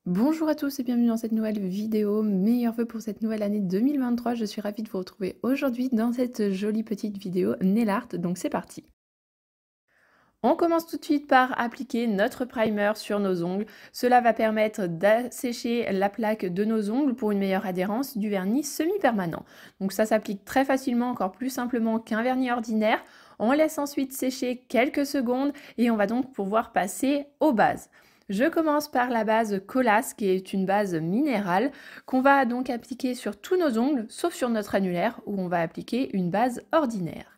Bonjour à tous et bienvenue dans cette nouvelle vidéo. Meilleurs vœux pour cette nouvelle année 2023. Je suis ravie de vous retrouver aujourd'hui dans cette jolie petite vidéo nail art. Donc c'est parti. On commence tout de suite par appliquer notre primer sur nos ongles. Cela va permettre d'assécher la plaque de nos ongles pour une meilleure adhérence du vernis semi-permanent. Donc ça s'applique très facilement, encore plus simplement qu'un vernis ordinaire. On laisse ensuite sécher quelques secondes et on va donc pouvoir passer aux bases. Je commence par la base Colas, qui est une base minérale qu'on va donc appliquer sur tous nos ongles, sauf sur notre annulaire où on va appliquer une base ordinaire.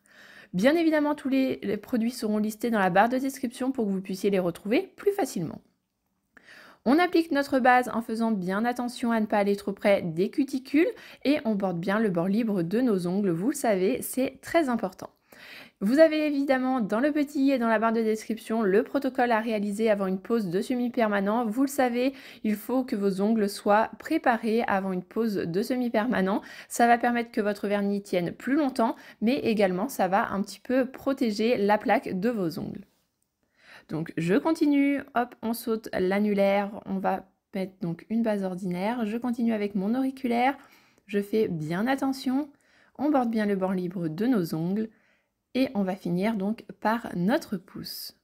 Bien évidemment, tous les produits seront listés dans la barre de description pour que vous puissiez les retrouver plus facilement. On applique notre base en faisant bien attention à ne pas aller trop près des cuticules et on borde bien le bord libre de nos ongles, vous le savez, c'est très important. Vous avez évidemment dans le petit et dans la barre de description le protocole à réaliser avant une pose de semi-permanent. Vous le savez, il faut que vos ongles soient préparés avant une pose de semi-permanent. Ça va permettre que votre vernis tienne plus longtemps, mais également ça va un petit peu protéger la plaque de vos ongles. Donc je continue, hop, on saute l'annulaire, on va mettre donc une base ordinaire. Je continue avec mon auriculaire, je fais bien attention, on borde bien le bord libre de nos ongles. Et on va finir donc par notre pouce.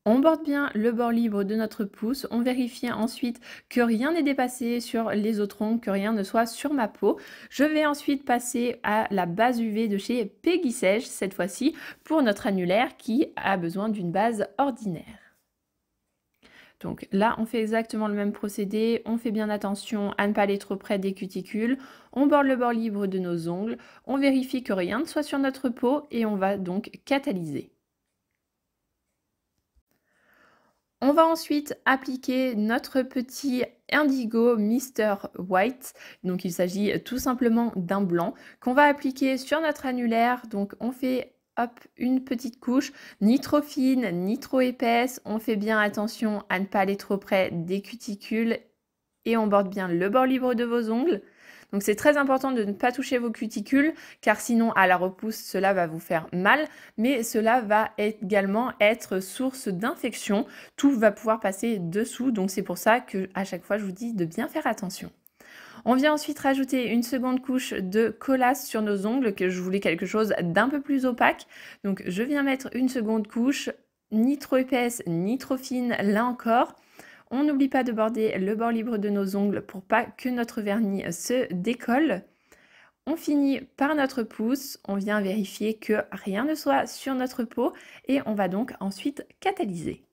On borde bien le bord libre de notre pouce, on vérifie ensuite que rien n'est dépassé sur les autres ongles, que rien ne soit sur ma peau. Je vais ensuite passer à la base UV de chez Peggy Sage, cette fois-ci pour notre annulaire qui a besoin d'une base ordinaire. Donc là, on fait exactement le même procédé, on fait bien attention à ne pas aller trop près des cuticules, on borde le bord libre de nos ongles, on vérifie que rien ne soit sur notre peau et on va donc catalyser. On va ensuite appliquer notre petit Indigo Mr. White. Donc il s'agit tout simplement d'un blanc qu'on va appliquer sur notre annulaire. Donc on fait hop, une petite couche, ni trop fine, ni trop épaisse. On fait bien attention à ne pas aller trop près des cuticules et on borde bien le bord libre de vos ongles. Donc c'est très important de ne pas toucher vos cuticules car sinon à la repousse cela va vous faire mal, mais cela va également être source d'infection. Tout va pouvoir passer dessous, donc c'est pour ça que à chaque fois je vous dis de bien faire attention. On vient ensuite rajouter une seconde couche de collace sur nos ongles, que je voulais quelque chose d'un peu plus opaque. Donc je viens mettre une seconde couche, ni trop épaisse, ni trop fine, là encore. On n'oublie pas de border le bord libre de nos ongles pour pas que notre vernis se décolle. On finit par notre pouce, on vient vérifier que rien ne soit sur notre peau et on va donc ensuite catalyser.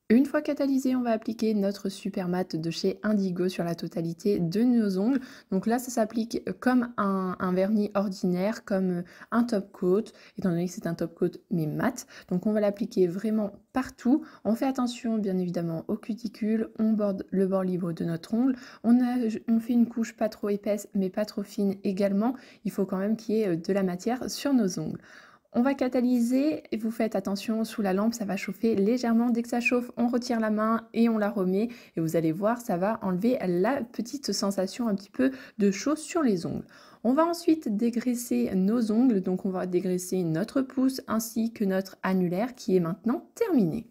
Une fois catalysé, on va appliquer notre super mat de chez Indigo sur la totalité de nos ongles. Donc là, ça s'applique comme un vernis ordinaire, comme un top coat, étant donné que c'est un top coat mais mat. Donc on va l'appliquer vraiment partout. On fait attention bien évidemment aux cuticules, on borde le bord libre de notre ongle. On fait une couche pas trop épaisse mais pas trop fine également. Il faut quand même qu'il y ait de la matière sur nos ongles. On va catalyser et vous faites attention, sous la lampe, ça va chauffer légèrement. Dès que ça chauffe, on retire la main et on la remet. Et vous allez voir, ça va enlever la petite sensation un petit peu de chaud sur les ongles. On va ensuite dégraisser nos ongles, donc on va dégraisser notre pouce ainsi que notre annulaire qui est maintenant terminé.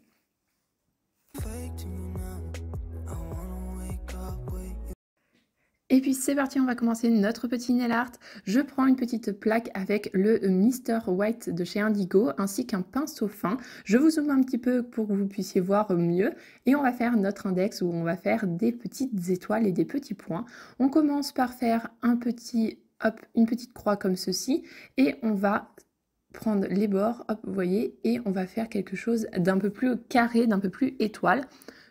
Et puis c'est parti, on va commencer notre petit nail art. Je prends une petite plaque avec le Mr. White de chez Indigo ainsi qu'un pinceau fin. Je vous zoome un petit peu pour que vous puissiez voir mieux. Et on va faire notre index où on va faire des petites étoiles et des petits points. On commence par faire un petit, hop, une petite croix comme ceci et on va prendre les bords, hop, vous voyez, et on va faire quelque chose d'un peu plus carré, d'un peu plus étoile.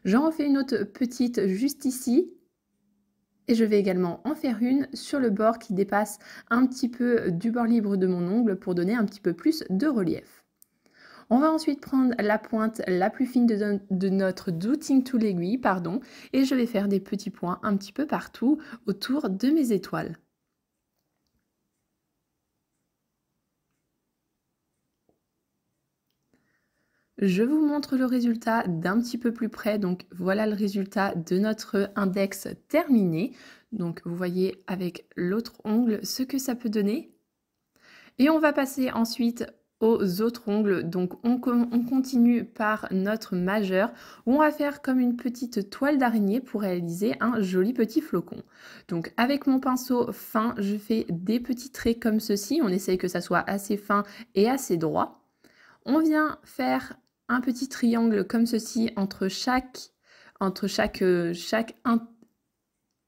J'en refais une autre petite juste ici. Et je vais également en faire une sur le bord qui dépasse un petit peu du bord libre de mon ongle pour donner un petit peu plus de relief. On va ensuite prendre la pointe la plus fine de notre Doting Tool aiguille, pardon, et je vais faire des petits points un petit peu partout autour de mes étoiles. Je vous montre le résultat d'un petit peu plus près. Donc voilà le résultat de notre index terminé. Donc vous voyez avec l'autre ongle ce que ça peut donner. Et on va passer ensuite aux autres ongles. Donc on continue par notre majeur où on va faire comme une petite toile d'araignée pour réaliser un joli petit flocon. Donc avec mon pinceau fin, je fais des petits traits comme ceci. On essaye que ça soit assez fin et assez droit. On vient faire un petit triangle comme ceci entre chaque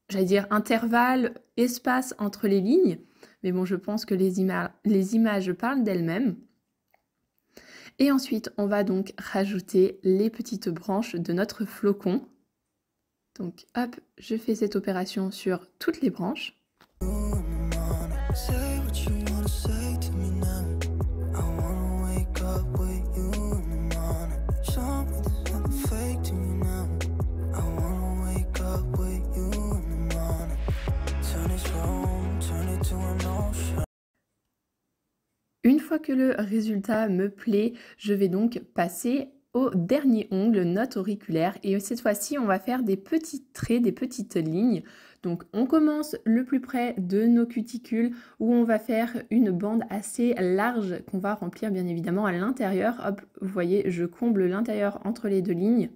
j'allais dire intervalle, espace entre les lignes. Mais bon, je pense que les images parlent d'elles-mêmes. Et ensuite, on va donc rajouter les petites branches de notre flocon. Donc hop, je fais cette opération sur toutes les branches. Une fois que le résultat me plaît, je vais donc passer au dernier ongle, notre auriculaire. Et cette fois-ci, on va faire des petits traits, des petites lignes. Donc, on commence le plus près de nos cuticules où on va faire une bande assez large qu'on va remplir bien évidemment à l'intérieur. Hop, vous voyez, je comble l'intérieur entre les deux lignes.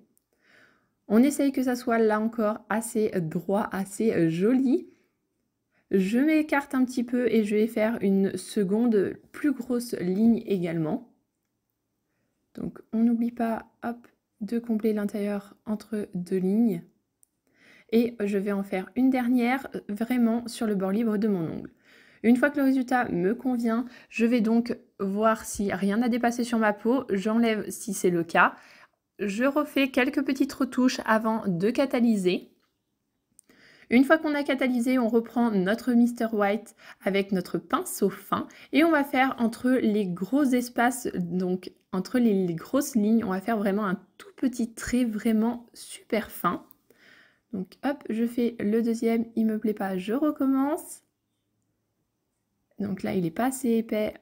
On essaye que ça soit là encore assez droit, assez joli. Je m'écarte un petit peu et je vais faire une seconde plus grosse ligne également. Donc on n'oublie pas, hop, de combler l'intérieur entre deux lignes. Et je vais en faire une dernière vraiment sur le bord libre de mon ongle. Une fois que le résultat me convient, je vais donc voir si rien n'a dépassé sur ma peau. J'enlève si c'est le cas. Je refais quelques petites retouches avant de catalyser. Une fois qu'on a catalysé, on reprend notre Mr. White avec notre pinceau fin et on va faire entre les gros espaces, donc entre les grosses lignes, on va faire vraiment un tout petit trait vraiment super fin. Donc hop, je fais le deuxième, il me plaît pas, je recommence. Donc là, il n'est pas assez épais.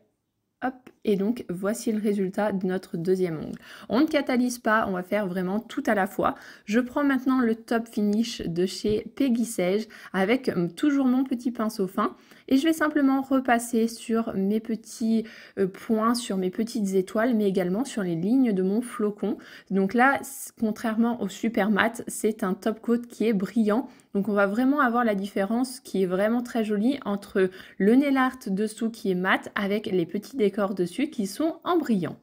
Hop, et donc voici le résultat de notre deuxième ongle. On ne catalyse pas, on va faire vraiment tout à la fois. Je prends maintenant le top finish de chez Peggy Sage avec toujours mon petit pinceau fin et je vais simplement repasser sur mes petits points, sur mes petites étoiles, mais également sur les lignes de mon flocon. Donc là, contrairement au super mat, c'est un top coat qui est brillant. Donc on va vraiment avoir la différence qui est vraiment très jolie entre le nail art dessous qui est mat avec les petits décors dessus qui sont en brillant.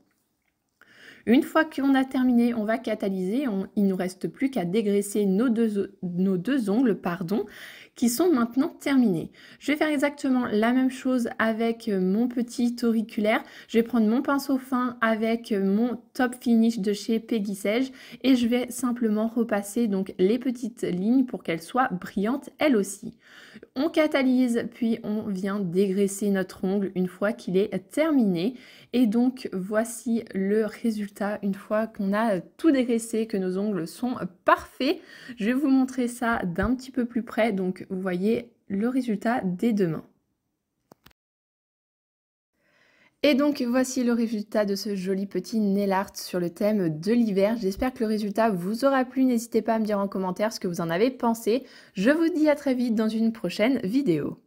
Une fois qu'on a terminé, on va catalyser. Il ne nous reste plus qu'à dégraisser nos deux ongles, qui sont maintenant terminés. Je vais faire exactement la même chose avec mon petit auriculaire. Je vais prendre mon pinceau fin avec mon top finish de chez Peggy Sage et je vais simplement repasser donc les petites lignes pour qu'elles soient brillantes elles aussi. On catalyse puis on vient dégraisser notre ongle une fois qu'il est terminé et donc voici le résultat une fois qu'on a tout dégraissé, que nos ongles sont parfaits. Je vais vous montrer ça d'un petit peu plus près, donc vous voyez le résultat des deux mains. Et donc voici le résultat de ce joli petit nail art sur le thème de l'hiver. J'espère que le résultat vous aura plu. N'hésitez pas à me dire en commentaire ce que vous en avez pensé. Je vous dis à très vite dans une prochaine vidéo.